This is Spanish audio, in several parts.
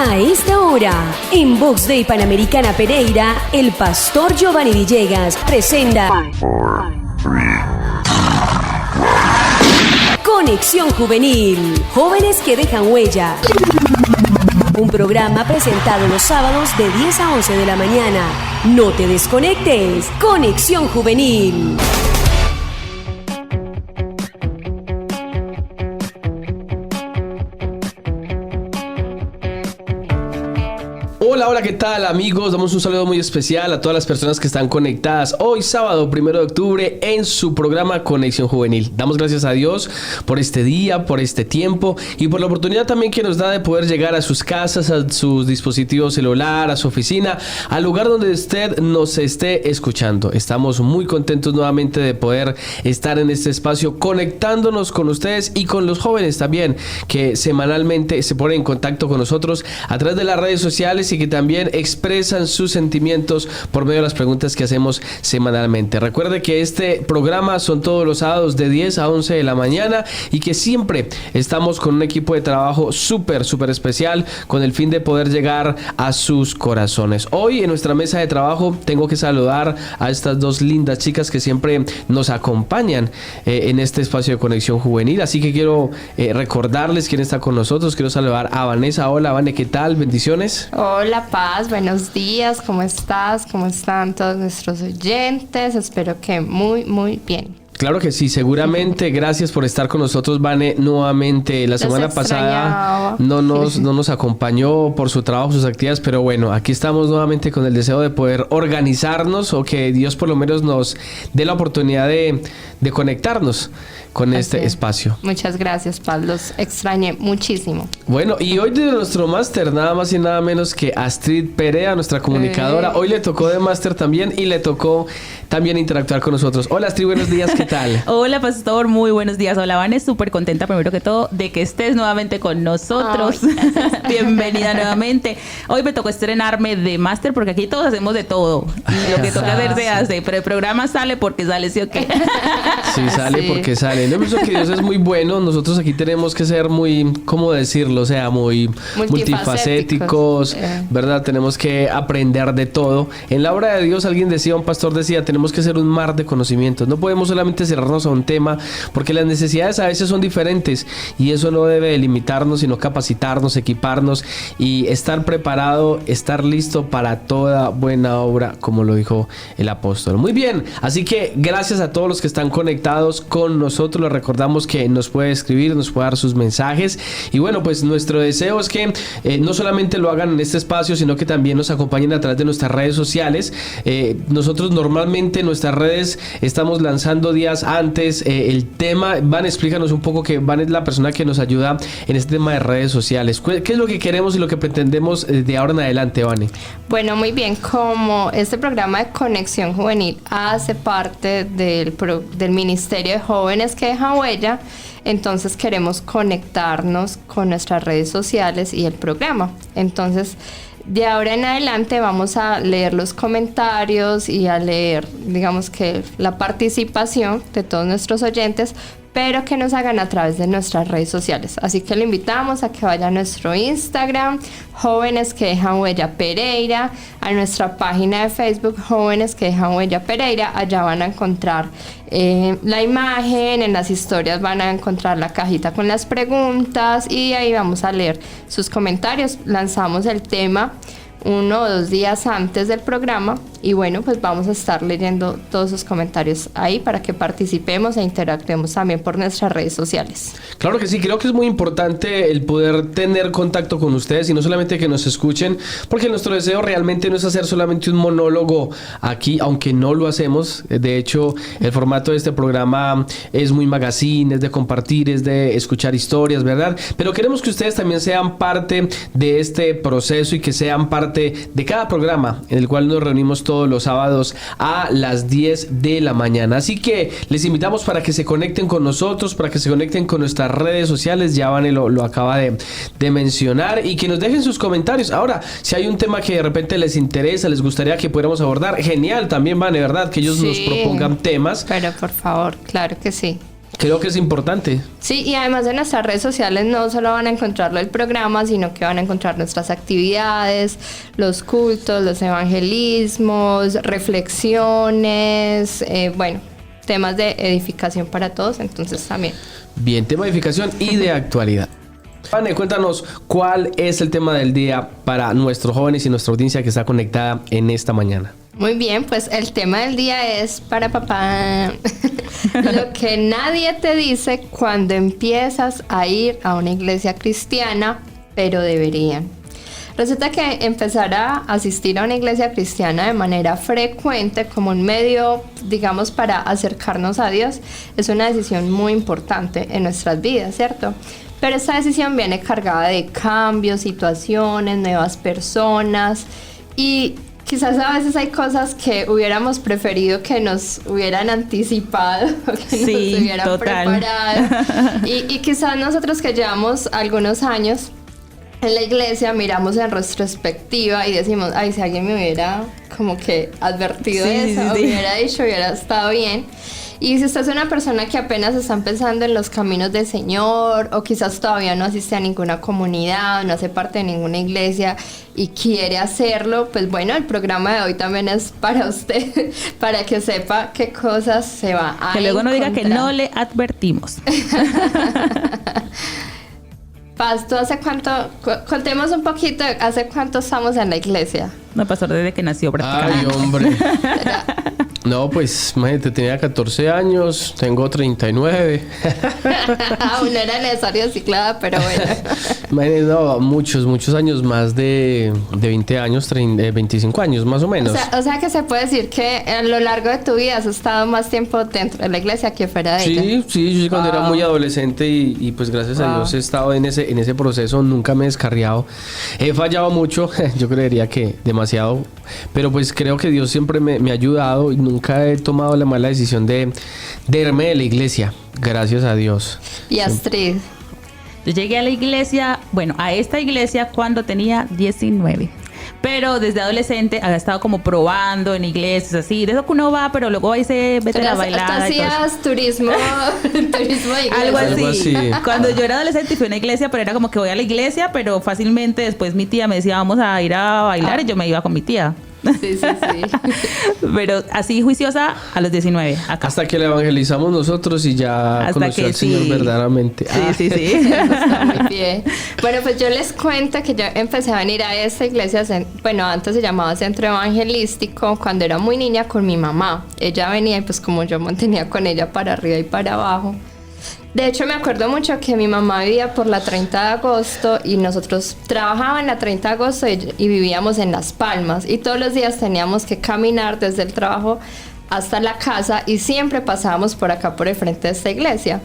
A esta hora, en Box Day Panamericana Pereira, el pastor Giovanni Villegas presenta Conexión Juvenil, jóvenes que dejan huella. Un programa presentado los sábados de 10 a 11 de la mañana. No te desconectes. Conexión Juvenil. Hola, ¿qué tal, amigos? Damos un saludo muy especial a todas las personas que están conectadas hoy sábado 1 de octubre en su programa Conexión Juvenil. Damos gracias a Dios por este día, por este tiempo y por la oportunidad también que nos da de poder llegar a sus casas, a sus dispositivos celular, a su oficina, al lugar donde usted nos esté escuchando. Estamos muy contentos nuevamente de poder estar en este espacio conectándonos con ustedes y con los jóvenes también que semanalmente se ponen en contacto con nosotros a través de las redes sociales y que también expresan sus sentimientos por medio de las preguntas que hacemos semanalmente. Recuerde que este programa son todos los sábados de 10 a 11 de la mañana y que siempre estamos con un equipo de trabajo súper especial con el fin de poder llegar a sus corazones. Hoy en nuestra mesa de trabajo tengo que saludar a estas dos lindas chicas que siempre nos acompañan en este espacio de Conexión Juvenil, así que quiero recordarles quién está con nosotros. Quiero saludar a Vanessa. Hola, Vane, ¿qué tal? Bendiciones. Hola Paz, buenos días, ¿cómo estás? ¿Cómo están todos nuestros oyentes? Espero que muy bien. Claro que sí, seguramente. Gracias por estar con nosotros, Vane, nuevamente. La semana pasada no nos acompañó por su trabajo, sus actividades, pero bueno, aquí estamos nuevamente con el deseo de poder organizarnos o que Dios por lo menos nos dé la oportunidad de conectarnos con este espacio. Muchas gracias, Paz, los extrañé muchísimo. Bueno, y hoy de nuestro máster, nada más y nada menos que Astrid Perea, nuestra comunicadora. Hoy le tocó de máster también y le tocó también interactuar con nosotros. Hola, Astrid, buenos días, ¿qué tal? Hola, pastor, muy buenos días. Hola, Vane, súper contenta primero que todo de que estés nuevamente con nosotros. Bienvenida nuevamente. Hoy me tocó estrenarme de máster porque aquí todos hacemos de todo. Y lo que toca hacer se hace, pero el programa sale porque sale, ¿sí o qué? Sí, sale porque sale. Yo pienso que Dios es muy bueno. Nosotros aquí tenemos que ser muy, ¿cómo decirlo? O sea, muy multifacéticos, ¿verdad? Tenemos que aprender de todo. En la obra de Dios, alguien decía, un pastor decía, tenemos que ser un mar de conocimientos. No podemos solamente cerrarnos a un tema, porque las necesidades a veces son diferentes y eso no debe limitarnos, sino capacitarnos, equiparnos y estar preparado, estar listo para toda buena obra, como lo dijo el apóstol. Muy bien, así que gracias a todos los que están conectados con nosotros. Les recordamos que nos puede escribir, nos puede dar sus mensajes y bueno, pues nuestro deseo es que no solamente lo hagan en este espacio, sino que también nos acompañen a través de nuestras redes sociales. Nosotros normalmente en nuestras redes estamos lanzando días antes el tema. Van, explícanos un poco, que Van es la persona que nos ayuda en este tema de redes sociales. ¿Qué es lo que queremos y lo que pretendemos de ahora en adelante, Vane? Bueno, muy bien, como este programa de Conexión Juvenil hace parte del Ministerio de Jóvenes que dejan huella, entonces queremos conectarnos con nuestras redes sociales y el programa. Entonces, de ahora en adelante vamos a leer los comentarios y a leer, digamos que la participación de todos nuestros oyentes, pero que nos hagan a través de nuestras redes sociales. Así que le invitamos a que vaya a nuestro Instagram, Jóvenes que Dejan Huella Pereira, a nuestra página de Facebook, Jóvenes que Dejan Huella Pereira. Allá van a encontrar la imagen, en las historias van a encontrar la cajita con las preguntas y ahí vamos a leer sus comentarios. Lanzamos el tema 1 o 2 días antes del programa y bueno, pues vamos a estar leyendo todos sus comentarios ahí para que participemos e interactuemos también por nuestras redes sociales. Claro que sí, creo que es muy importante el poder tener contacto con ustedes y no solamente que nos escuchen, porque nuestro deseo realmente no es hacer solamente un monólogo aquí, aunque no lo hacemos. De hecho, el formato de este programa es muy magazine, es de compartir, es de escuchar historias, ¿verdad? Pero queremos que ustedes también sean parte de este proceso y que sean parte de cada programa en el cual nos reunimos todos los sábados a las 10 de la mañana. Así que les invitamos para que se conecten con nosotros, para que se conecten con nuestras redes sociales. Ya Vane lo acaba de mencionar y que nos dejen sus comentarios. Ahora, si hay un tema que de repente les interesa, les gustaría que pudiéramos abordar, genial también, Vane, ¿verdad? Que ellos nos propongan temas. Pero por favor, claro que sí. Creo que es importante. Sí, y además en nuestras redes sociales no solo van a encontrarlo el programa, sino que van a encontrar nuestras actividades, los cultos, los evangelismos, reflexiones, bueno, temas de edificación para todos, entonces también. Bien, tema de edificación y de actualidad. Vane, cuéntanos cuál es el tema del día para nuestros jóvenes y nuestra audiencia que está conectada en esta mañana. Muy bien, pues el tema del día es para papá. Lo que nadie te dice cuando empiezas a ir a una iglesia cristiana, pero deberían. Resulta que empezar a asistir a una iglesia cristiana de manera frecuente como un medio, digamos, para acercarnos a Dios, es una decisión muy importante en nuestras vidas, ¿cierto? Pero esta decisión viene cargada de cambios, situaciones, nuevas personas y quizás a veces hay cosas que hubiéramos preferido que nos hubieran anticipado o que nos hubieran preparado. Y quizás nosotros que llevamos algunos años en la iglesia miramos en retrospectiva y decimos, ay, si alguien me hubiera como que advertido eso, hubiera dicho, hubiera estado bien. Y si usted es una persona que apenas está empezando en los caminos del Señor o quizás todavía no asiste a ninguna comunidad, no hace parte de ninguna iglesia y quiere hacerlo, pues bueno, el programa de hoy también es para usted, para que sepa qué cosas se va a que luego no encontrar. diga que no le advertimos. Paz, ¿tú hace cuánto? Contemos un poquito, ¿hace cuánto estamos en la iglesia? No, pastor, desde que nació prácticamente. Ay, hombre. No, pues, imagínate, tenía 14 años, tengo 39. Aún no era necesario ciclada, pero bueno. Imagínate, no, muchos años, más de 20 años, 25 años, más o menos. O sea que se puede decir que a lo largo de tu vida has estado más tiempo dentro de la iglesia que fuera de ella. Sí, yo cuando era muy adolescente y pues gracias a Dios he estado en ese proceso, nunca me he descarriado. He fallado mucho, yo creería que demasiado, pero pues creo que Dios siempre me ha ayudado y nunca he tomado la mala decisión de irme de la iglesia, gracias a Dios. Y Astrid. Yo llegué a la iglesia, bueno, a esta iglesia cuando tenía 19. Pero desde adolescente había estado como probando en iglesias así, de eso que uno va, pero luego ahí se meten a bailar. ¿Tú hacías turismo de iglesia? Algo así. Cuando yo era adolescente fui a una iglesia, pero era como que voy a la iglesia, pero fácilmente después mi tía me decía, vamos a ir a bailar, y yo me iba con mi tía. Sí. Pero así juiciosa a los 19, acá. Hasta que le evangelizamos nosotros y ya hasta conoció al Señor verdaderamente. Sí. Está muy bien. Bueno, pues yo les cuento que yo empecé a venir a esta iglesia, bueno, antes se llamaba Centro Evangelístico, cuando era muy niña con mi mamá. Ella venía y pues como yo mantenía con ella para arriba y para abajo. De hecho, me acuerdo mucho que mi mamá vivía por la 30 de agosto y nosotros trabajábamos en la 30 de agosto y vivíamos en Las Palmas. Y todos los días teníamos que caminar desde el trabajo hasta la casa y siempre pasábamos por acá, por el frente de esta iglesia.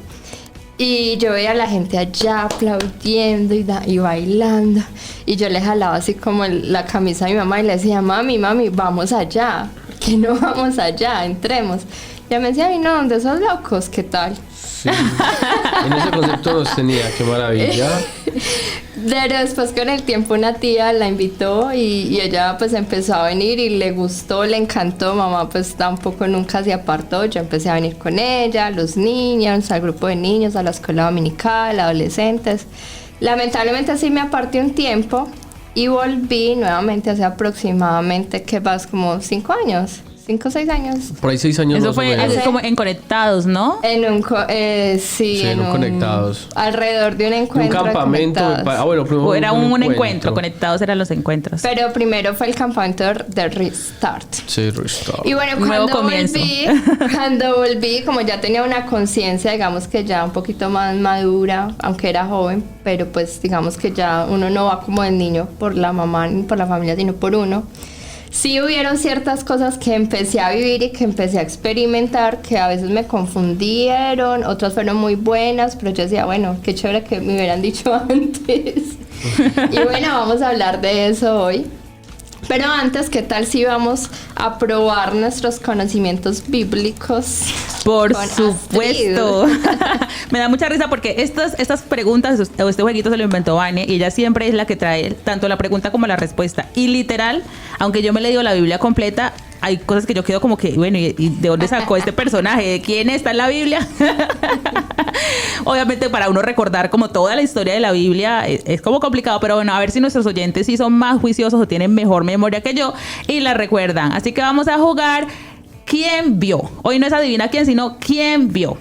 Y yo veía a la gente allá aplaudiendo y bailando. Y yo le jalaba así como la camisa a mi mamá y le decía, mami, vamos allá. ¿Por qué no vamos allá? Entremos. Y ella me decía, no, ¿dónde esos locos? ¿Qué tal? Sí. En ese concepto nos tenía, qué maravilla. Pero después con el tiempo una tía la invitó y ella pues empezó a venir y le gustó, le encantó. Mamá pues tampoco nunca se apartó. Yo empecé a venir con ella, los niños, al grupo de niños, a la escuela dominical, adolescentes. Lamentablemente sí me aparté un tiempo y volví nuevamente hace aproximadamente, ¿qué vas? Como 5 años. 5 o 6 años. Por ahí 6 años. Eso fue como en Conectados, ¿no? Sí, en un Conectados. Alrededor de un encuentro. Un campamento. O era un encuentro. Conectados eran los encuentros. Pero primero fue el campamento de Restart. Sí, Restart. Y bueno, cuando volví, como ya tenía una conciencia, digamos que ya un poquito más madura, aunque era joven, pero pues digamos que ya uno no va como el niño por la mamá ni por la familia, sino por uno. Sí hubieron ciertas cosas que empecé a vivir y que empecé a experimentar que a veces me confundieron, otras fueron muy buenas, pero yo decía, bueno, qué chévere que me hubieran dicho antes. Y bueno, vamos a hablar de eso hoy. Pero antes, ¿qué tal si vamos a probar nuestros conocimientos bíblicos? Por supuesto. Me da mucha risa porque estas preguntas o este jueguito se lo inventó Vane y ella siempre es la que trae tanto la pregunta como la respuesta. Y literal, aunque yo me he leído la Biblia completa, hay cosas que yo quedo como que, bueno, ¿y de dónde sacó este personaje? ¿De quién está en la Biblia? Obviamente para uno recordar como toda la historia de la Biblia es como complicado, pero bueno, a ver si nuestros oyentes sí son más juiciosos o tienen mejor memoria que yo y la recuerdan. Así que vamos a jugar ¿Quién vio? Hoy no es adivina quién, sino ¿quién vio?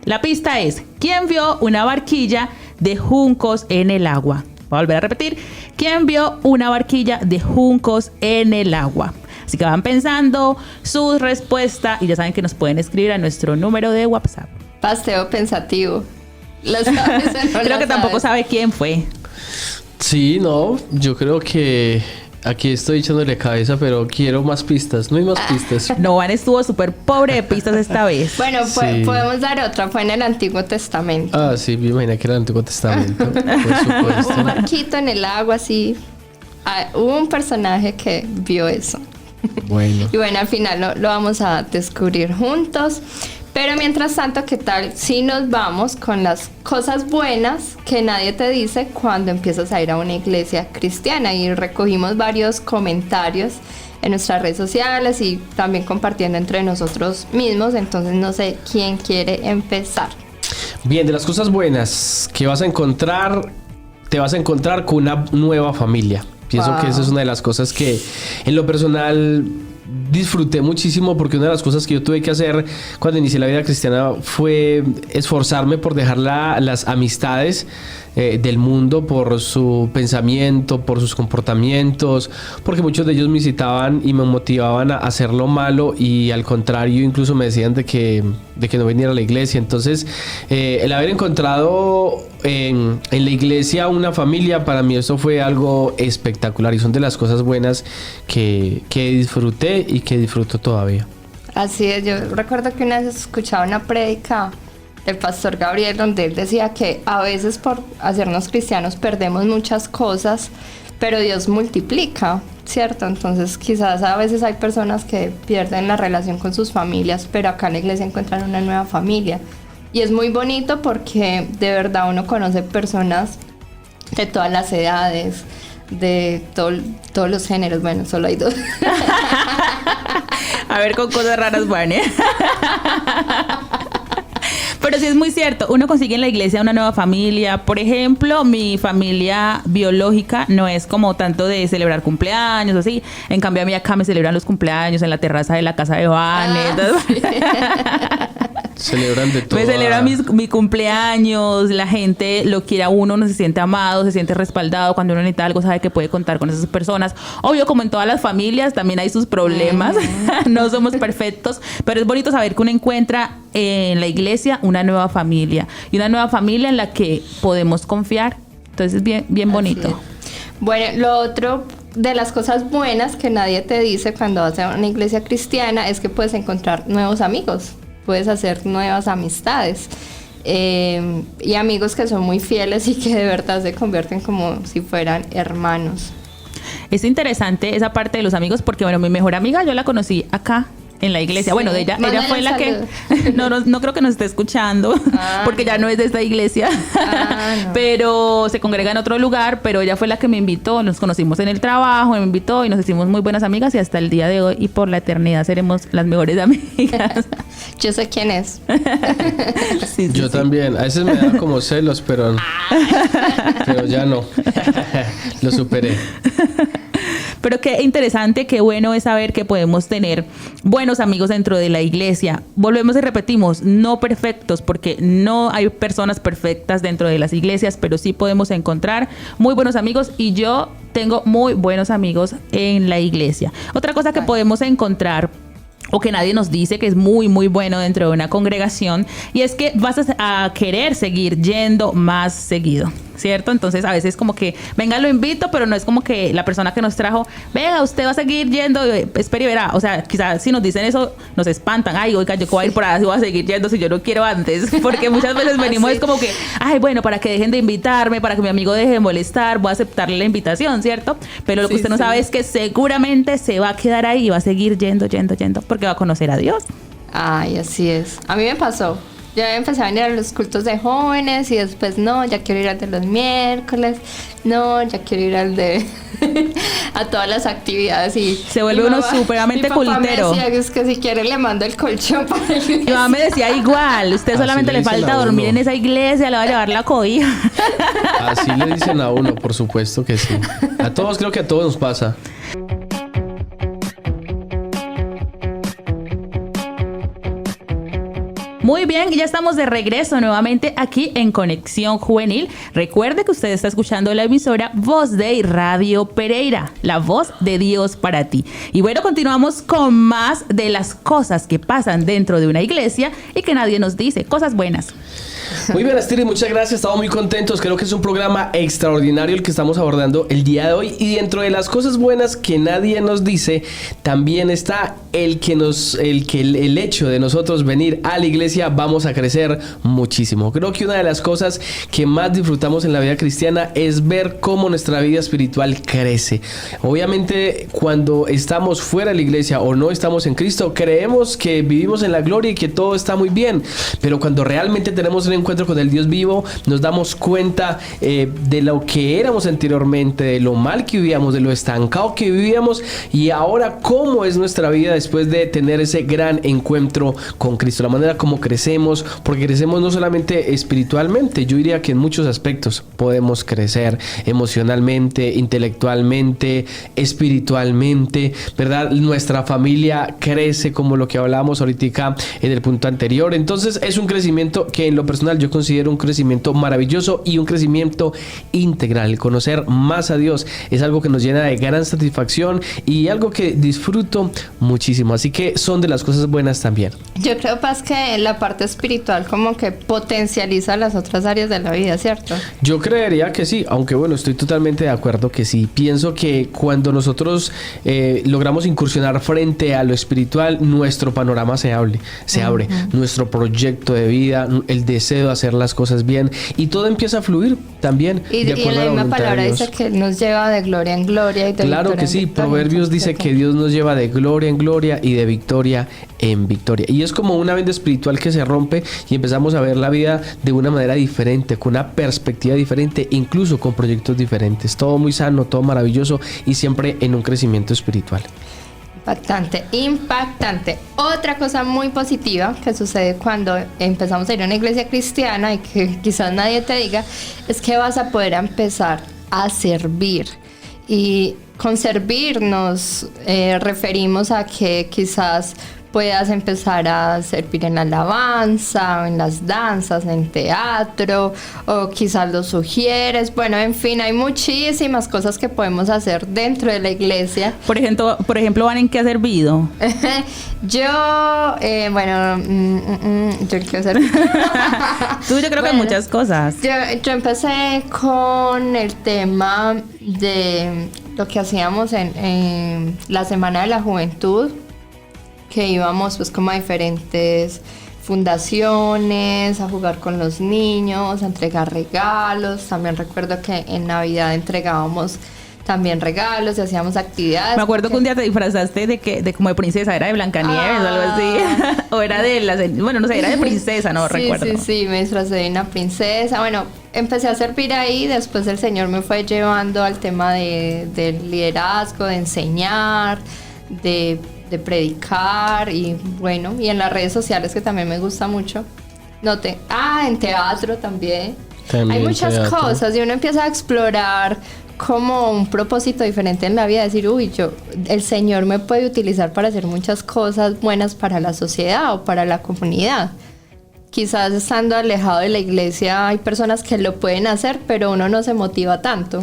La pista es ¿quién vio una barquilla de juncos en el agua? Voy a volver a repetir. ¿Quién vio una barquilla de juncos en el agua? Así que van pensando su respuesta y ya saben que nos pueden escribir a nuestro número de WhatsApp. Paseo pensativo. ¿La sabes o no? Creo que tampoco sabe quién fue. Sí, no, yo creo que aquí estoy echándole cabeza, pero quiero más pistas. No hay más pistas. No, Van estuvo súper pobre de pistas esta vez. Bueno, Sí. podemos dar otra. Fue en el Antiguo Testamento. Ah, sí, me imaginé que era el Antiguo Testamento. Por supuesto. Un barquito en el agua, así. Hubo un personaje que vio eso. Bueno. Y bueno, al final lo vamos a descubrir juntos. Pero mientras tanto, ¿qué tal si nos vamos con las cosas buenas que nadie te dice cuando empiezas a ir a una iglesia cristiana? Y recogimos varios comentarios en nuestras redes sociales y también compartiendo entre nosotros mismos. Entonces no sé quién quiere empezar. Bien, de las cosas buenas que vas a encontrar, te vas a encontrar con una nueva familia. Pienso que esa es una de las cosas que en lo personal disfruté muchísimo, porque una de las cosas que yo tuve que hacer cuando inicié la vida cristiana fue esforzarme por dejar las amistades del mundo, por su pensamiento, por sus comportamientos, porque muchos de ellos me incitaban y me motivaban a hacer lo malo, y al contrario incluso me decían de que no viniera a la iglesia. Entonces el haber encontrado en la iglesia una familia, para mí eso fue algo espectacular, y son de las cosas buenas que disfruté y que disfruto todavía. Así es, yo recuerdo que una vez escuchaba una prédica del pastor Gabriel donde él decía que a veces por hacernos cristianos perdemos muchas cosas, pero Dios multiplica, ¿cierto? Entonces quizás a veces hay personas que pierden la relación con sus familias, pero acá en la iglesia encuentran una nueva familia. Y es muy bonito porque de verdad uno conoce personas de todas las edades, de todos los géneros. Bueno, solo hay dos. A ver, con cosas raras, Vane. Pero sí es muy cierto, uno consigue en la iglesia una nueva familia. Por ejemplo, mi familia biológica no es como tanto de celebrar cumpleaños o así. En cambio, a mí acá me celebran los cumpleaños en la terraza de la casa de Vane. Sí. Celebran de todo. Me celebran mi cumpleaños, la gente lo quiere a uno se siente amado, se siente respaldado. Cuando uno necesita algo, sabe que puede contar con esas personas. Obvio, como en todas las familias, también hay sus problemas. No somos perfectos, pero es bonito saber que uno encuentra en la iglesia una nueva familia, y una nueva familia en la que podemos confiar. Entonces es bien bonito. Así es. Bueno, lo otro de las cosas buenas que nadie te dice cuando vas a una iglesia cristiana es que puedes encontrar nuevos amigos. Puedes hacer nuevas amistades y amigos que son muy fieles y que de verdad se convierten como si fueran hermanos. Es interesante esa parte de los amigos porque, bueno, mi mejor amiga yo la conocí acá en la iglesia. Sí. Bueno, ella fue la que... No creo que nos esté escuchando porque ya no es de esta iglesia. No. Pero se congrega en otro lugar, pero ella fue la que me invitó. Nos conocimos en el trabajo, me invitó y nos hicimos muy buenas amigas, y hasta el día de hoy y por la eternidad seremos las mejores amigas. Yo sé quién es. Sí, yo también. A veces me da como celos, pero ya no. Lo superé. Pero qué interesante, qué bueno es saber que podemos tener buenos amigos dentro de la iglesia. Volvemos y repetimos, no perfectos, porque no hay personas perfectas dentro de las iglesias, pero sí podemos encontrar muy buenos amigos, y yo tengo muy buenos amigos en la iglesia. Otra cosa que podemos encontrar, o que nadie nos dice, que es muy bueno dentro de una congregación, y es que vas a querer seguir yendo más seguido, ¿cierto? Entonces a veces como que, venga, lo invito, pero no es como que la persona que nos trajo, venga, usted va a seguir yendo, espere y verá. O sea, quizás si nos dicen eso, nos espantan. Ay, oiga, yo voy a ir por ahí, voy a seguir yendo si yo no quiero antes. Porque muchas veces venimos, sí. Es como que, ay, bueno, para que dejen de invitarme, para que mi amigo deje de molestar, voy a aceptarle la invitación, ¿cierto? Pero lo que usted no sabe es que seguramente se va a quedar ahí y va a seguir yendo, porque va a conocer a Dios. Ay, así es. A mí me pasó. Yo empecé a venir a los cultos de jóvenes y después no, ya quiero ir al de los miércoles, no, ya quiero ir al de a todas las actividades y se vuelve uno supremamente cultero. Mi papá me decía, es que si quiere le mando el colchón para la iglesia. Mi mamá me decía igual, usted Así solamente le falta dormir en esa iglesia, le va a llevar la cobija. Así le dicen a uno, por supuesto que sí. A todos, creo que a todos nos pasa. Muy bien, ya estamos de regreso nuevamente aquí en Conexión Juvenil. Recuerde que usted está escuchando la emisora Voz de Radio Pereira, la voz de Dios para ti. Y bueno, continuamos con más de las cosas que pasan dentro de una iglesia y que nadie nos dice, cosas buenas. Muy bien, Astrid, muchas gracias, estamos muy contentos. Creo que es un programa extraordinario el que estamos abordando el día de hoy. Y dentro de las cosas buenas que nadie nos dice, también está el hecho de nosotros venir a la iglesia, vamos a crecer muchísimo. Creo que una de las cosas que más disfrutamos en la vida cristiana es ver cómo nuestra vida espiritual crece. Obviamente, cuando estamos fuera de la iglesia o no estamos en Cristo, creemos que vivimos en la gloria y que todo está muy bien. Pero cuando realmente tenemos un encuentro con el Dios vivo, nos damos cuenta de lo que éramos anteriormente, de lo mal que vivíamos, de lo estancado que vivíamos, y ahora cómo es nuestra vida después de tener ese gran encuentro con Cristo, la manera como crecemos, porque crecemos no solamente espiritualmente, yo diría que en muchos aspectos podemos crecer emocionalmente, intelectualmente, espiritualmente, ¿verdad? Nuestra familia crece, como lo que hablábamos ahorita en el punto anterior. Entonces es un crecimiento que en lo personal yo considero un crecimiento maravilloso y un crecimiento integral. El conocer más a Dios es algo que nos llena de gran satisfacción y algo que disfruto muchísimo. Así que son de las cosas buenas también. Yo creo, Paz, que la parte espiritual como que potencializa las otras áreas de la vida, ¿cierto? Yo creería que sí, aunque bueno, estoy totalmente de acuerdo que sí. Pienso que cuando nosotros logramos incursionar frente a lo espiritual, nuestro panorama se abre, nuestro proyecto de vida, el deseo de hacer las cosas bien, y todo empieza a fluir también. Y en la misma palabra dice que Él nos lleva de gloria en gloria y de claro que sí, Proverbios dice que Dios nos lleva de gloria en gloria y de victoria en victoria. Y es como una venda espiritual que se rompe y empezamos a ver la vida de una manera diferente, con una perspectiva diferente, incluso con proyectos diferentes. Todo muy sano, todo maravilloso y siempre en un crecimiento espiritual. Impactante. Otra cosa muy positiva que sucede cuando empezamos a ir a una iglesia cristiana y que quizás nadie te diga, es que vas a poder empezar a servir. Y con servir nos referimos a que quizás puedas empezar a servir en la alabanza, o en las danzas, en teatro, o quizás lo sugieres. Bueno, en fin, hay muchísimas cosas que podemos hacer dentro de la iglesia. Por ejemplo, ¿Van en qué ha servido? Yo en qué servir. Tú, yo creo que muchas cosas. Yo empecé con el tema de lo que hacíamos en la Semana de la Juventud, que íbamos pues como a diferentes fundaciones, a jugar con los niños, a entregar regalos. También recuerdo que en Navidad entregábamos también regalos y hacíamos actividades. Me acuerdo que un día te disfrazaste de como de princesa, era de Blancanieves o algo así. O era era de princesa, no recuerdo. Sí, me disfrazé de una princesa. Bueno, empecé a servir ahí, después el Señor me fue llevando al tema del liderazgo, de enseñar, de predicar y bueno, y en las redes sociales, que también me gusta mucho. En teatro también. Hay muchas cosas y uno empieza a explorar como un propósito diferente en la vida, decir, el Señor me puede utilizar para hacer muchas cosas buenas para la sociedad o para la comunidad. Quizás estando alejado de la iglesia hay personas que lo pueden hacer, pero uno no se motiva tanto.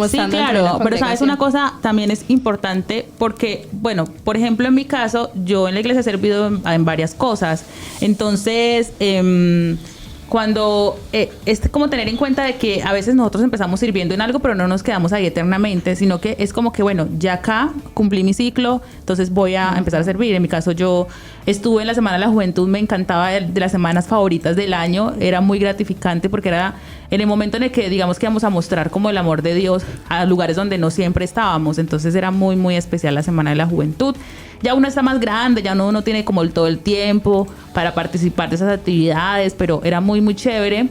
Sí, claro, pero sabes, una cosa también es importante porque, bueno, por ejemplo, en mi caso, yo en la iglesia he servido en varias cosas. Entonces, cuando es como tener en cuenta de que a veces nosotros empezamos sirviendo en algo, pero no nos quedamos ahí eternamente, sino que es como que, bueno, ya acá cumplí mi ciclo, entonces voy a empezar a servir. En mi caso, yo estuve en la Semana de la Juventud, me encantaba, de las semanas favoritas del año, era muy gratificante porque era en el momento en el que digamos que vamos a mostrar como el amor de Dios a lugares donde no siempre estábamos. Entonces era muy, muy especial la Semana de la Juventud. Ya uno está más grande, ya uno no tiene como todo el tiempo para participar de esas actividades, pero era muy, muy chévere.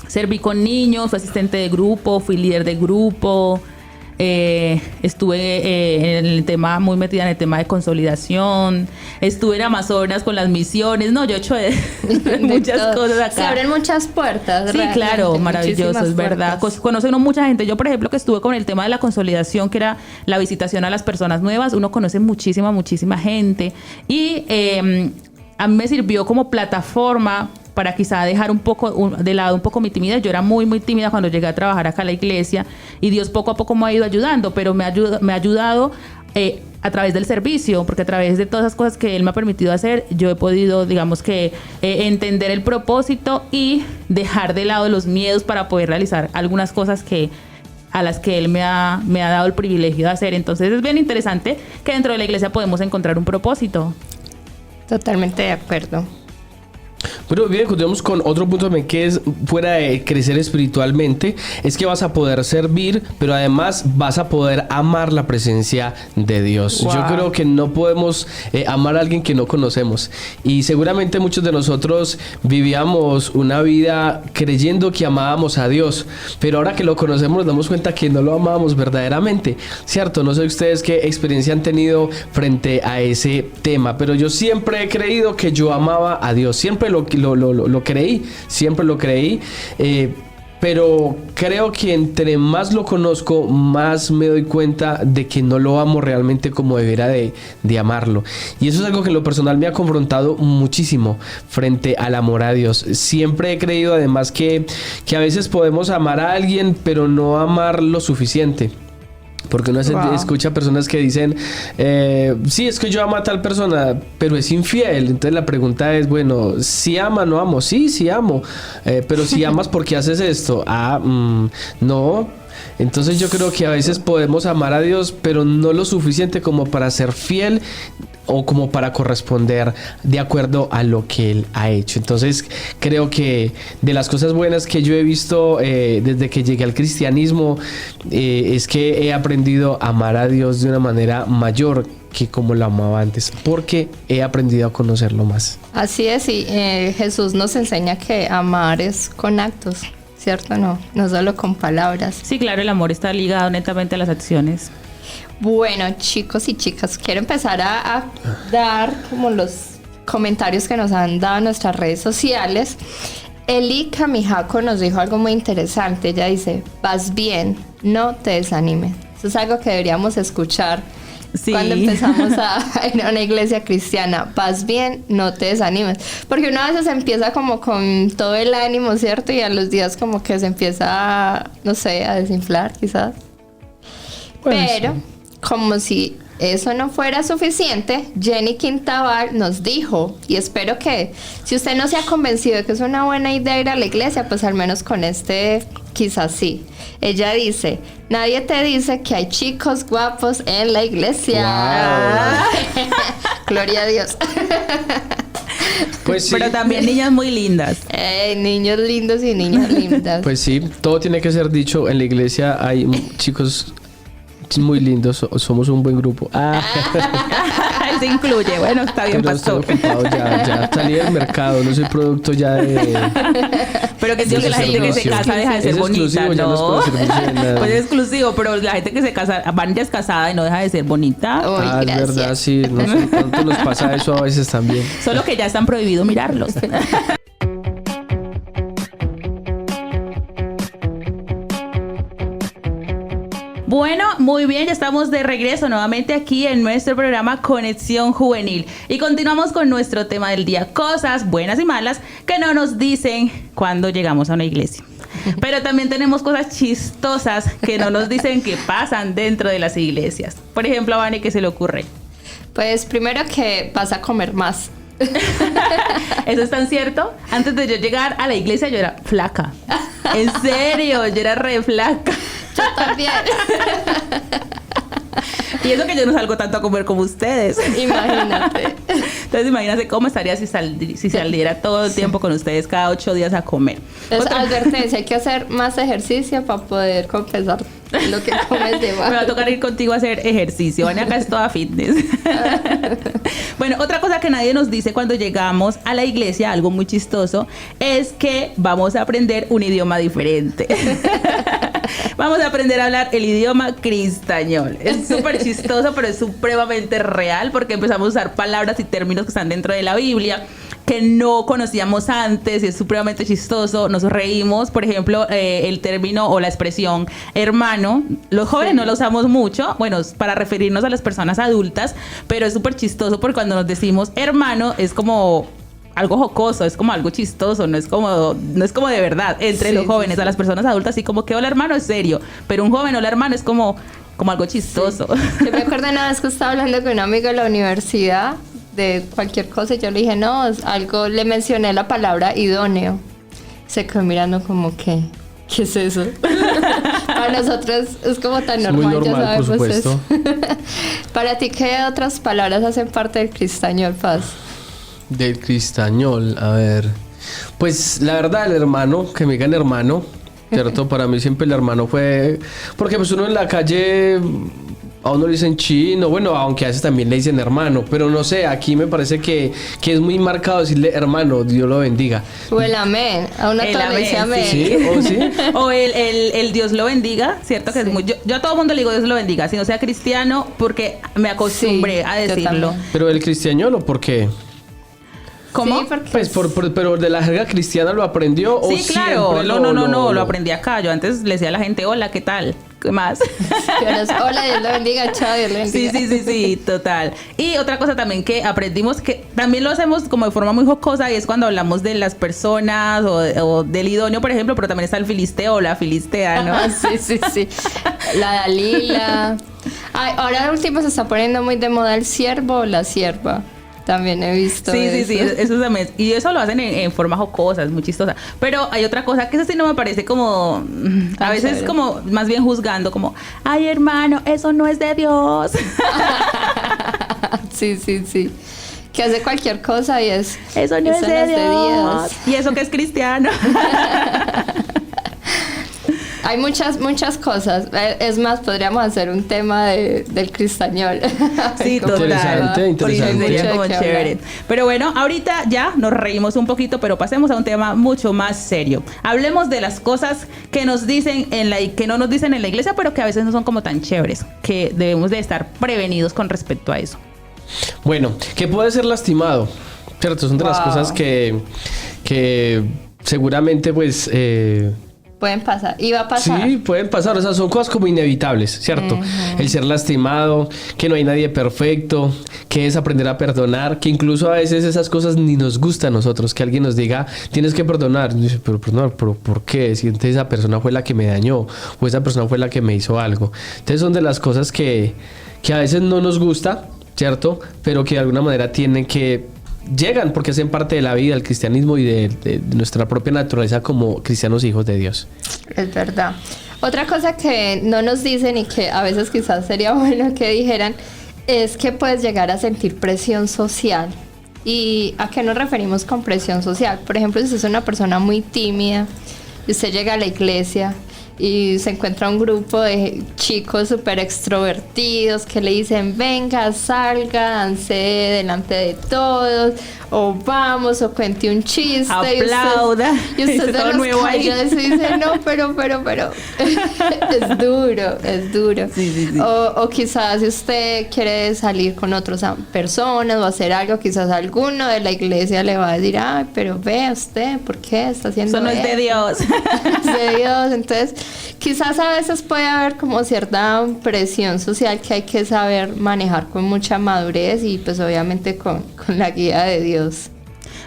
Serví con niños, fui asistente de grupo, fui líder de grupo. Estuve en el tema, muy metida en el tema de consolidación. Estuve en Amazonas con las misiones. No, yo he hecho muchas cosas acá. Se abren muchas puertas. Sí, claro, maravilloso, es verdad. Conoce uno mucha gente. Yo, por ejemplo, que estuve con el tema de la consolidación, que era la visitación a las personas nuevas, uno conoce muchísima gente. Y a mí me sirvió como plataforma para quizá dejar un poco de lado un poco mi timidez. Yo era muy, muy tímida cuando llegué a trabajar acá a la iglesia y Dios poco a poco me ha ido ayudando, pero me ha ayudado a través del servicio, porque a través de todas esas cosas que Él me ha permitido hacer, yo he podido, digamos que, entender el propósito y dejar de lado los miedos para poder realizar algunas cosas a las que Él me ha dado el privilegio de hacer. Entonces es bien interesante que dentro de la iglesia podemos encontrar un propósito. Totalmente de acuerdo. Pero bien, continuamos con otro punto también que es fuera de crecer espiritualmente, es que vas a poder servir, pero además vas a poder amar la presencia de Dios. Wow. Yo creo que no podemos amar a alguien que no conocemos, y seguramente muchos de nosotros vivíamos una vida creyendo que amábamos a Dios, pero ahora que lo conocemos nos damos cuenta que no lo amábamos verdaderamente, ¿cierto? No sé ustedes qué experiencia han tenido frente a ese tema, pero yo siempre he creído que yo amaba a Dios, siempre lo creí, siempre lo creí, pero creo que entre más lo conozco, más me doy cuenta de que no lo amo realmente como debería de amarlo. Y eso es algo que en lo personal me ha confrontado muchísimo frente al amor a Dios. Siempre he creído además que a veces podemos amar a alguien, pero no amar lo suficiente. Porque uno escucha personas que dicen, sí, es que yo amo a tal persona, pero es infiel. Entonces la pregunta es, bueno, ¿si ama o no amo? Sí, amo. Pero si amas, ¿por qué haces esto? No. Entonces yo creo que a veces podemos amar a Dios, pero no lo suficiente como para ser fiel o como para corresponder de acuerdo a lo que Él ha hecho. Entonces creo que de las cosas buenas que yo he visto desde que llegué al cristianismo es que he aprendido a amar a Dios de una manera mayor que como lo amaba antes, porque he aprendido a conocerlo más. Así es, y Jesús nos enseña que amar es con actos, ¿cierto? No solo con palabras. Sí, claro, el amor está ligado netamente a las acciones. Bueno, chicos y chicas, quiero empezar a dar como los comentarios que nos han dado en nuestras redes sociales. Eli Camijaco nos dijo algo muy interesante. Ella dice, vas bien, no te desanimes. Eso es algo que deberíamos escuchar. Sí. Cuando empezamos a ir a una iglesia cristiana, vas bien, no te desanimes, porque uno a veces empieza como con todo el ánimo, ¿cierto? Y a los días como que se empieza, no sé, a desinflar quizás. Pero como si eso no fuera suficiente, Jenny Quintabar nos dijo, y espero que si usted no se ha convencido de que es una buena idea ir a la iglesia, pues al menos con quizás sí. Ella dice, nadie te dice que hay chicos guapos en la iglesia. Wow. Gloria a Dios. Pues sí. Pero también niñas muy lindas. Niños lindos y niñas lindas. Pues sí, todo tiene que ser dicho. En la iglesia hay chicos muy lindos, somos un buen grupo. Se incluye, bueno, está bien, pero pastor. Estoy ocupado, ya salí del mercado, no soy producto ya de... Pero que digo que la gente que se casa deja de ser bonita, ¿no? Ya no es para servicio de nada. Pues es exclusivo, pero la gente que se casa, van ya es casada y no deja de ser bonita. Ay, es verdad, sí, no sé cuánto nos pasa eso a veces también. Solo que ya están prohibido mirarlos. Bueno, muy bien, ya estamos de regreso nuevamente aquí en nuestro programa Conexión Juvenil y continuamos con nuestro tema del día, cosas buenas y malas que no nos dicen cuando llegamos a una iglesia. Pero también tenemos cosas chistosas que no nos dicen que pasan dentro de las iglesias. Por ejemplo, a Vane, ¿qué se le ocurre? Pues primero que vas a comer más. Eso es tan cierto. Antes de yo llegar a la iglesia yo era flaca. En serio, yo era re flaca. Yo también. Y eso que yo no salgo tanto a comer como ustedes. Imagínate. Entonces imagínense cómo estaría si saliera todo el tiempo con ustedes cada 8 días a comer. Entonces, advertencia, hay que hacer más ejercicio para poder compensar lo que comes de más. Me va a tocar ir contigo a hacer ejercicio. Vania, acá es toda fitness. Bueno, otra cosa que nadie nos dice cuando llegamos a la iglesia, algo muy chistoso, es que vamos a aprender un idioma diferente. Vamos a aprender a hablar el idioma cristañol. Es súper chistoso, pero es supremamente real porque empezamos a usar palabras y términos que están dentro de la Biblia que no conocíamos antes y es supremamente chistoso. Nos reímos, por ejemplo, el término o la expresión hermano. Los jóvenes no lo usamos mucho, bueno, para referirnos a las personas adultas, pero es súper chistoso porque cuando nos decimos hermano es como algo jocoso, es como algo chistoso, no es como de verdad. Entre los jóvenes, a las personas adultas, sí como que hola hermano es serio, pero un joven hola hermano es como algo chistoso. Sí. Yo me acuerdo una vez que estaba hablando con un amigo de la universidad de cualquier cosa y yo le dije, no, es algo, le mencioné la palabra idóneo. Se quedó mirando como que, ¿qué es eso? Para nosotros es como tan normal, muy normal, ya sabemos por supuesto. eso. Para ti, ¿qué otras palabras hacen parte del cristañol, Paz? Del cristañol, a ver. Pues la verdad, el hermano, que me digan hermano, ¿cierto? Para mí siempre el hermano fue... Porque pues uno en la calle... A uno le dicen chino, bueno, aunque a veces también le dicen hermano, pero no sé, aquí me parece que es muy marcado decirle hermano, Dios lo bendiga. O el amén, a uno El todo le dice amén, amén. ¿Sí? ¿O sí? O el Dios lo bendiga, ¿cierto? Que Sí. es muy, yo a todo mundo le digo Dios lo bendiga, si no sea cristiano, porque me acostumbré Sí, a yo decirlo. también. Pero el cristiañol, ¿o por qué? ¿Cómo? Sí, porque Pues pero de la jerga cristiana lo aprendió o Sí, claro. siempre No, lo aprendí acá. Yo antes le decía a la gente, hola, ¿qué tal? ¿Qué más? pero es, hola, Dios lo bendiga, chao, Dios lo bendiga. Sí, total. Y otra cosa también que aprendimos, que también lo hacemos como de forma muy jocosa, y es cuando hablamos de las personas o del idóneo, por ejemplo, pero también está el filisteo o la filistea, ¿no? Ajá, sí. La Dalila. Ay, ahora último se está poniendo muy de moda el siervo o la sierva. También he visto Sí, eso. eso también. Y eso lo hacen en forma jocosa, es muy chistosa. Pero hay otra cosa que eso sí no me parece como... A Tan veces chévere. como más bien juzgando, como, ay hermano, eso no es de Dios. Sí. Que hace cualquier cosa y es... Eso no es de Dios. Dios. Y eso que es cristiano. Hay muchas cosas. Es más, podríamos hacer un tema del cristañol. Sí, Como- total. Interesante. Sí, sería Mucho como de qué chévere. hablar. Pero bueno, ahorita ya nos reímos un poquito, pero pasemos a un tema mucho más serio. Hablemos de las cosas que nos dicen que no nos dicen en la iglesia, pero que a veces no son como tan chéveres, que debemos de estar prevenidos con respecto a eso. Bueno, que puede ser lastimado, ¿cierto? Son de las Wow. cosas que seguramente pues... Pueden pasar. Y va a pasar. Sí, pueden pasar, o sea, son cosas como inevitables, ¿cierto? El ser lastimado, que no hay nadie perfecto, que es aprender a perdonar, que incluso a veces esas cosas ni nos gustan a nosotros, que alguien nos diga, tienes que perdonar. Y dice, pero perdonar, ¿pero por qué? Si entonces esa persona fue la que me dañó, o esa persona fue la que me hizo algo. Entonces son de las cosas que a veces no nos gusta, ¿cierto? Pero que de alguna manera llegan porque hacen parte de la vida, del cristianismo y de nuestra propia naturaleza como cristianos hijos de Dios. Es verdad. Otra cosa que no nos dicen y que a veces quizás sería bueno que dijeran es que puedes llegar a sentir presión social. ¿Y a qué nos referimos con presión social? Por ejemplo, si usted es una persona muy tímida y usted llega a la iglesia y se encuentra un grupo de chicos súper extrovertidos que le dicen, venga, salga, dance delante de todos, o vamos, o cuente un chiste. Aplauda. Y usted Todo de los nuevo ahí. callados y dice, no, pero. es duro. Sí. O quizás si usted quiere salir con otras personas o hacer algo, quizás alguno de la iglesia le va a decir, ay, pero vea usted, ¿por qué está haciendo Eso no es de eso?" Dios. Es de Dios. Entonces, quizás a veces puede haber como cierta presión social que hay que saber manejar con mucha madurez y pues obviamente con la guía de Dios.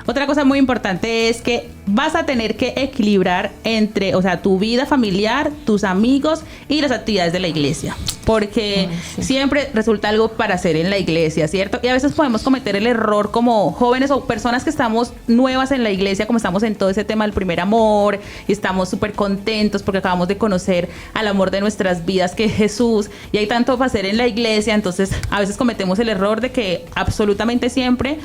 Otra cosa muy importante es que vas a tener que equilibrar entre, o sea, tu vida familiar, tus amigos y las actividades de la iglesia. porque siempre resulta algo para hacer en la iglesia, ¿cierto? Y a veces podemos cometer el error como jóvenes o personas que estamos nuevas en la iglesia, como estamos en todo ese tema del primer amor, y estamos súper contentos porque acabamos de conocer al amor de nuestras vidas, que es Jesús, y hay tanto para hacer en la iglesia. Entonces a veces cometemos el error de que absolutamente siempre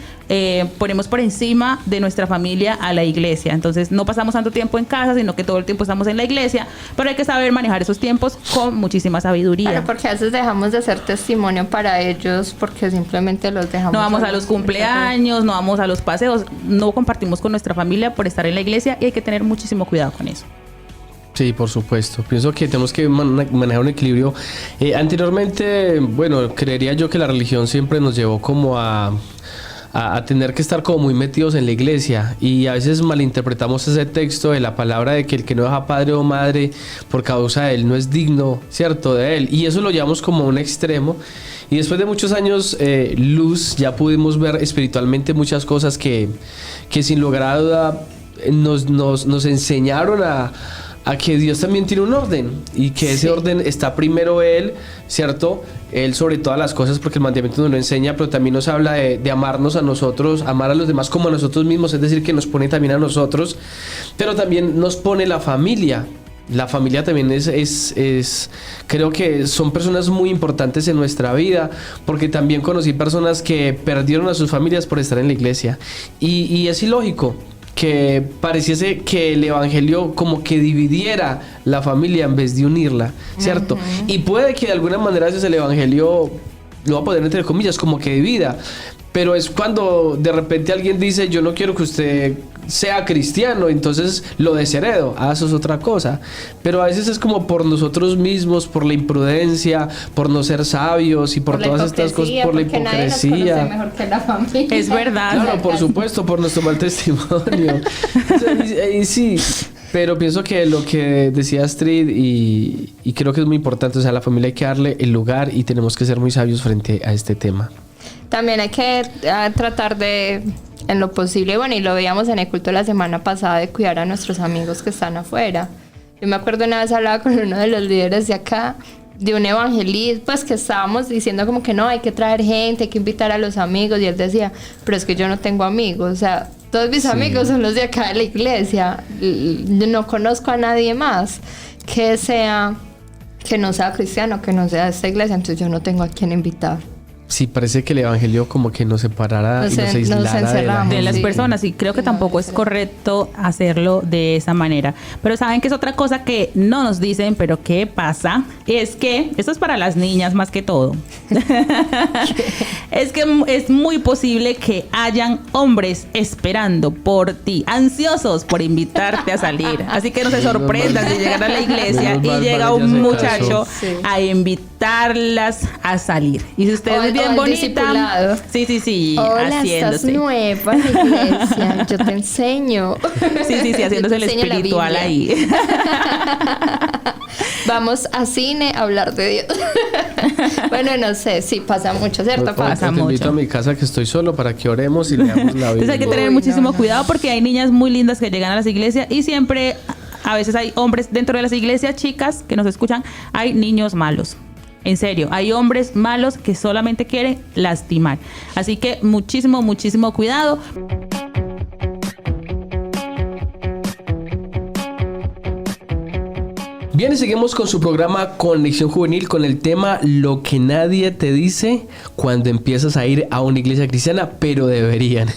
ponemos por encima de nuestra familia a la iglesia. Entonces no pasamos tanto tiempo en casa, sino que todo el tiempo estamos en la iglesia, pero hay que saber manejar esos tiempos con muchísima sabiduría. Claro, porque a veces dejamos de ser testimonio para ellos porque simplemente los dejamos. No vamos a los cumpleaños, no vamos a los paseos, no compartimos con nuestra familia por estar en la iglesia, y hay que tener muchísimo cuidado con eso. Sí, por supuesto. Pienso que tenemos que manejar un equilibrio. Anteriormente, bueno, creería yo que la religión siempre nos llevó como a tener que estar como muy metidos en la iglesia, y a veces malinterpretamos ese texto de la palabra de que el que no deja padre o madre por causa de él no es digno, ¿cierto? De él, y eso lo llevamos como a un extremo. Y después de muchos años luz, ya pudimos ver espiritualmente muchas cosas que sin lugar a duda nos enseñaron a que Dios también tiene un orden, y que ese orden está primero Él, ¿cierto? Él sobre todas las cosas, porque el mandamiento nos lo enseña, pero también nos habla de amarnos a nosotros, amar a los demás como a nosotros mismos, es decir, que nos pone también a nosotros, pero también nos pone la familia. La familia también creo que son personas muy importantes en nuestra vida, porque también conocí personas que perdieron a sus familias por estar en la iglesia, y es ilógico que pareciese que el evangelio como que dividiera la familia en vez de unirla, ¿cierto? Y puede que de alguna manera ese el evangelio, lo voy a poner entre comillas, como que divida, pero es cuando de repente alguien dice: yo no quiero que usted sea cristiano, entonces lo desheredo. Eso es otra cosa. Pero a veces es como por nosotros mismos, por la imprudencia, por no ser sabios y por todas estas cosas, por la hipocresía. Nadie nos conoce mejor que la familia. Es verdad. Claro, por supuesto, por nuestro mal testimonio. O sea, y sí, pero pienso que lo que decía Astrid, y creo que es muy importante, o sea, a la familia hay que darle el lugar, y tenemos que ser muy sabios frente a este tema. También hay que tratar de, en lo posible, bueno, y lo veíamos en el culto la semana pasada, de cuidar a nuestros amigos que están afuera. Yo me acuerdo una vez hablaba con uno de los líderes de acá, de un evangelismo, pues que estábamos diciendo como que no, hay que traer gente, hay que invitar a los amigos, y él decía: pero es que yo no tengo amigos, o sea, todos mis amigos son los de acá de la iglesia, yo no conozco a nadie más que no sea cristiano, que no sea de esta iglesia, entonces yo no tengo a quién invitar. Sí, parece que el evangelio como que nos separara y nos aislara de las personas, y creo que tampoco es correcto hacerlo de esa manera. Pero saben que es otra cosa que no nos dicen, pero ¿qué pasa? Es que, esto es para las niñas más que todo, es que es muy posible que hayan hombres esperando por ti, ansiosos por invitarte a salir. Así que no se sorprendan si llegan a la iglesia y llega un muchacho a invitarlas a salir. Y si ustedes bien bonita. Sí. Hola, haciéndose. Estás nueva en la iglesia. Yo te enseño. Sí, haciéndose el espiritual ahí. Vamos a cine a hablar de Dios. Bueno, no sé, sí, pasa mucho, ¿cierto? Te invito a mi casa, que estoy solo, para que oremos y leamos la Biblia. Entonces hay que tener muchísimo cuidado, porque hay niñas muy lindas que llegan a las iglesias, y siempre, a veces hay hombres dentro de las iglesias, chicas que nos escuchan, hay niños malos. En serio, hay hombres malos que solamente quieren lastimar. Así que muchísimo cuidado. Bien, y seguimos con su programa Conexión Juvenil, con el tema Lo que nadie te dice cuando empiezas a ir a una iglesia cristiana, pero deberían.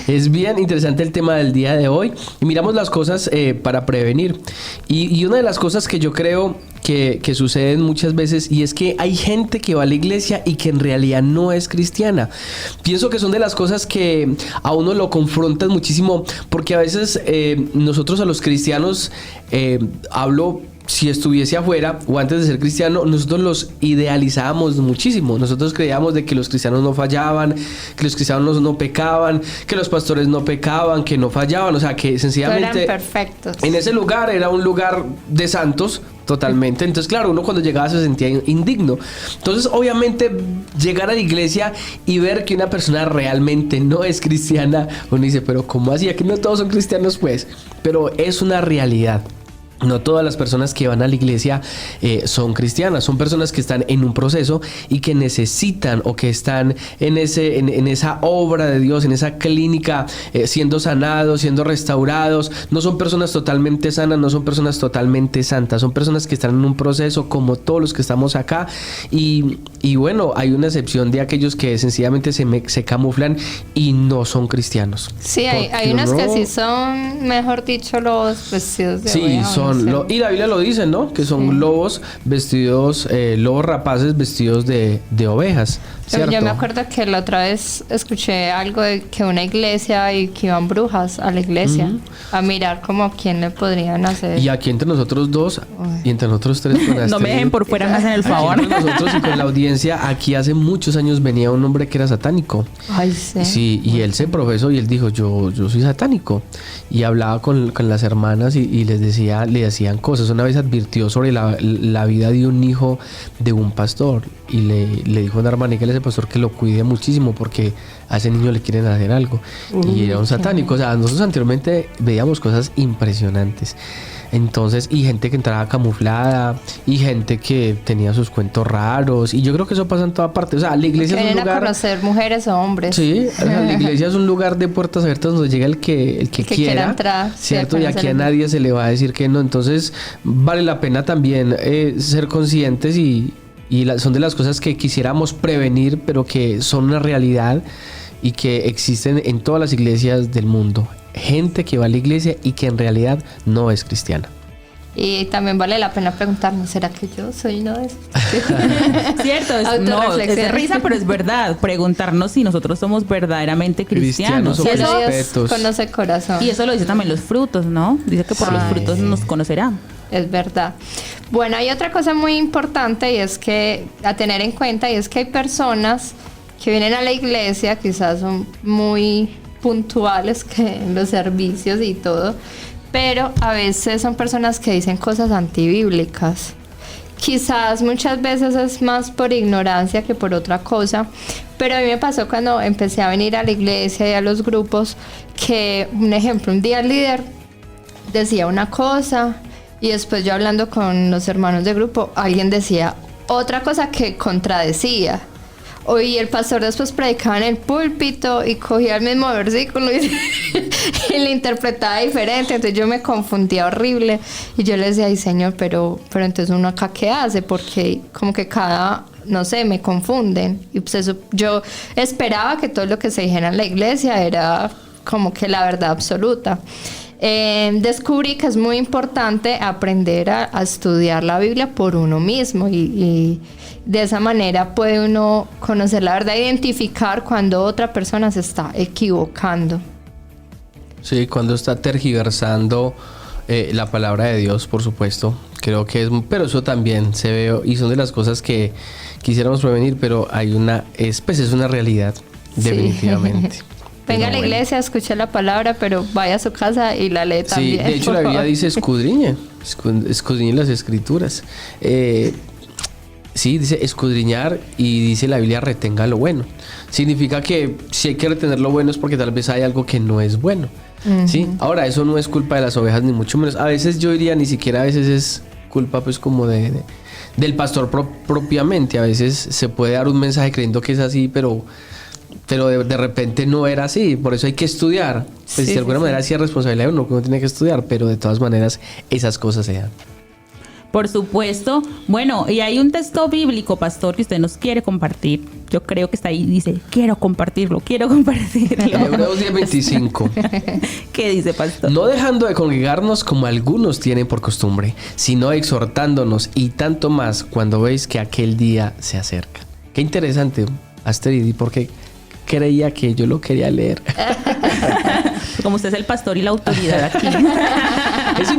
Es bien interesante el tema del día de hoy, y miramos las cosas para prevenir. Y una de las cosas que yo creo que suceden muchas veces, y es que hay gente que va a la iglesia y que en realidad no es cristiana. Pienso que son de las cosas que a uno lo confrontan muchísimo, porque a veces nosotros a los cristianos, hablo si estuviese afuera o antes de ser cristiano, nosotros los idealizábamos muchísimo. Nosotros creíamos de que los cristianos no fallaban, que los cristianos no pecaban, que los pastores no pecaban, que no fallaban, o sea, que sencillamente eran perfectos. En ese lugar era un lugar de santos totalmente. Entonces, claro, uno cuando llegaba se sentía indigno. Entonces, obviamente, llegar a la iglesia y ver que una persona realmente no es cristiana, uno dice: pero ¿cómo así? Aquí no todos son cristianos, pues. Pero es una realidad. No todas las personas que van a la iglesia son cristianas, son personas que están en un proceso y que necesitan o que están en esa obra de Dios, en esa clínica, siendo sanados, siendo restaurados. No son personas totalmente sanas, no son personas totalmente santas, son personas que están en un proceso como todos los que estamos acá. Y bueno, hay una excepción de aquellos que sencillamente se camuflan y no son cristianos. Sí, hay unos que sí son, mejor dicho, los vestidos de oveja. Son y la Biblia lo dice, ¿no? Que son lobos vestidos, lobos rapaces vestidos de ovejas, ¿cierto? Yo me acuerdo que la otra vez escuché algo de que una iglesia y que iban brujas a la iglesia a mirar como a quién le podrían hacer. Y aquí entre nosotros dos y entre nosotros tres. No me dejen por fuera, me hacen el favor. Aquí entre nosotros y con la audiencia, aquí hace muchos años venía un hombre que era satánico. Ay, sí. Sí, y él se profesó y él dijo, yo soy satánico. Y hablaba con las hermanas y le decían cosas. Una vez advirtió sobre la vida de un hijo de un pastor y le dijo a una hermana que ese pastor que lo cuide muchísimo porque a ese niño le quieren hacer algo. Y era un satánico. O sea, nosotros anteriormente veíamos cosas impresionantes. Entonces, y gente que entraba camuflada, y gente que tenía sus cuentos raros, y yo creo que eso pasa en toda parte. O sea, la iglesia es un lugar... a conocer mujeres o hombres. Sí, o sea, la iglesia es un lugar de puertas abiertas donde llega el que quiera entrar, ¿cierto? Y aquí a nadie se le va a decir que no. Entonces, vale la pena también ser conscientes y son de las cosas que quisiéramos prevenir, pero que son una realidad y que existen en todas las iglesias del mundo. Gente que va a la iglesia y que en realidad no es cristiana. Y también vale la pena preguntarnos, ¿será que yo soy uno de esos? Cierto, es de risa, pero es verdad. Preguntarnos si nosotros somos verdaderamente cristianos. O Dios conoce el corazón. Y eso lo dice también los frutos, ¿no? Dice que por los frutos nos conocerá. Es verdad. Bueno, hay otra cosa muy importante y es que a tener en cuenta, y es que hay personas que vienen a la iglesia, quizás son muy puntuales que en los servicios y todo, pero a veces son personas que dicen cosas antibíblicas. Quizás muchas veces es más por ignorancia que por otra cosa, pero a mí me pasó cuando empecé a venir a la iglesia y a los grupos que, un ejemplo, un día el líder decía una cosa y después yo hablando con los hermanos de grupo, alguien decía otra cosa que contradecía. Y el pastor después predicaba en el púlpito y cogía el mismo versículo y le interpretaba diferente. Entonces yo me confundía horrible y yo le decía, ay Señor, pero entonces uno acá ¿qué hace? Porque como que no sé, me confunden. Y pues eso, yo esperaba que todo lo que se dijera en la iglesia era como que la verdad absoluta. Descubrí que es muy importante aprender a estudiar la Biblia por uno mismo y de esa manera puede uno conocer la verdad, identificar cuando otra persona se está equivocando. Sí, cuando está tergiversando la palabra de Dios, por supuesto. Creo que pero eso también se ve y son de las cosas que quisiéramos prevenir, pero hay es una realidad, definitivamente. Sí. Venga a la iglesia, escuche la palabra, pero vaya a su casa y la lee también. Sí, de hecho la Biblia dice escudriñe las escrituras. Sí, dice escudriñar y dice la Biblia retenga lo bueno. Significa que si hay que retener lo bueno es porque tal vez hay algo que no es bueno. ¿Sí? Ahora, eso no es culpa de las ovejas ni mucho menos. A veces yo diría, ni siquiera a veces es culpa pues como del pastor propiamente. A veces se puede dar un mensaje creyendo que es así, pero de repente no era así. Por eso hay que estudiar. Pues de alguna manera sí es responsabilidad de uno que uno tiene que estudiar, pero de todas maneras esas cosas se dan. Por supuesto. Bueno, y hay un texto bíblico, pastor, que usted nos quiere compartir. Yo creo que está ahí, dice, quiero compartirlo. Hebreos 10:25. ¿Qué dice, pastor? No dejando de congregarnos como algunos tienen por costumbre, sino exhortándonos, y tanto más cuando veis que aquel día se acerca. Qué interesante, Astrid, ¿y por qué creía que yo lo quería leer? Como usted es el pastor y la autoridad aquí. Es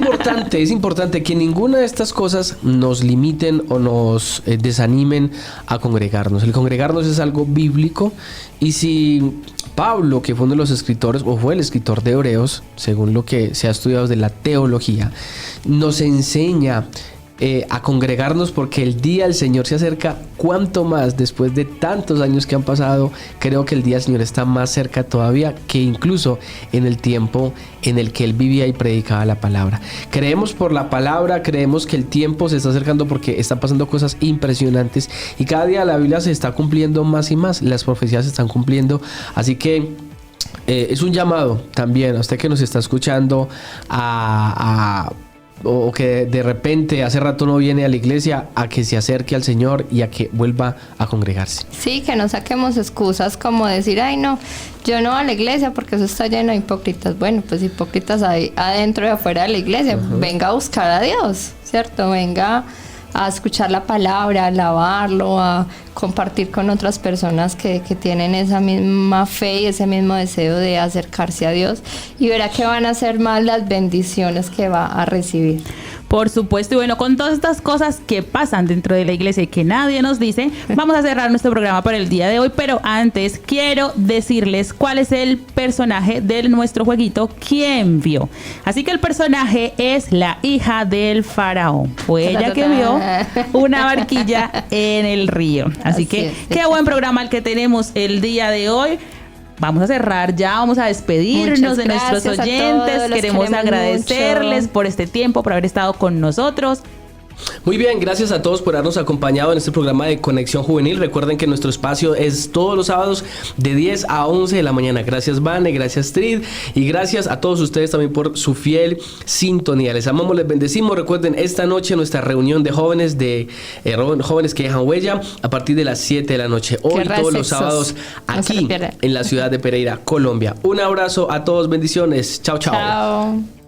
importante que ninguna de estas cosas nos limiten o nos desanimen a congregarnos. El congregarnos es algo bíblico, y si Pablo, que fue uno de los escritores o fue el escritor de Hebreos, según lo que se ha estudiado de la teología, nos enseña a congregarnos porque el día del Señor se acerca. Cuanto más después de tantos años que han pasado, creo que el día del Señor está más cerca todavía que incluso en el tiempo en el que Él vivía y predicaba la palabra. Creemos por la palabra, creemos que el tiempo se está acercando porque están pasando cosas impresionantes y cada día la Biblia se está cumpliendo más y más, las profecías se están cumpliendo, así que es un llamado también a usted que nos está escuchando o que de repente hace rato no viene a la iglesia, a que se acerque al Señor y a que vuelva a congregarse. Sí, que no saquemos excusas como decir, ay no, yo no voy a la iglesia porque eso está lleno de hipócritas. Bueno, pues hipócritas hay adentro y afuera de la iglesia. Venga a buscar a Dios, ¿cierto? Venga a escuchar la palabra, a alabarlo, a compartir con otras personas que tienen esa misma fe y ese mismo deseo de acercarse a Dios, y verá que van a ser más las bendiciones que va a recibir. Por supuesto, y bueno, con todas estas cosas que pasan dentro de la iglesia y que nadie nos dice, vamos a cerrar nuestro programa por el día de hoy, pero antes quiero decirles cuál es el personaje de nuestro jueguito ¿Quién vio? Así que el personaje es la hija del faraón. Fue ella que vio una barquilla en el río. Así que qué buen programa el que tenemos el día de hoy. Vamos a cerrar ya, vamos a despedirnos de nuestros oyentes. Queremos agradecerles mucho por este tiempo, por haber estado con nosotros. Muy bien, gracias a todos por habernos acompañado en este programa de Conexión Juvenil. Recuerden que nuestro espacio es todos los sábados de 10 a 11 de la mañana. Gracias Vane, gracias Strid y gracias a todos ustedes también por su fiel sintonía. Les amamos, les bendecimos. Recuerden, esta noche nuestra reunión de jóvenes jóvenes que dejan huella a partir de las 7 de la noche. Hoy todos los sábados aquí en la ciudad de Pereira, Colombia. Un abrazo a todos, bendiciones. Chao, chao. Chao.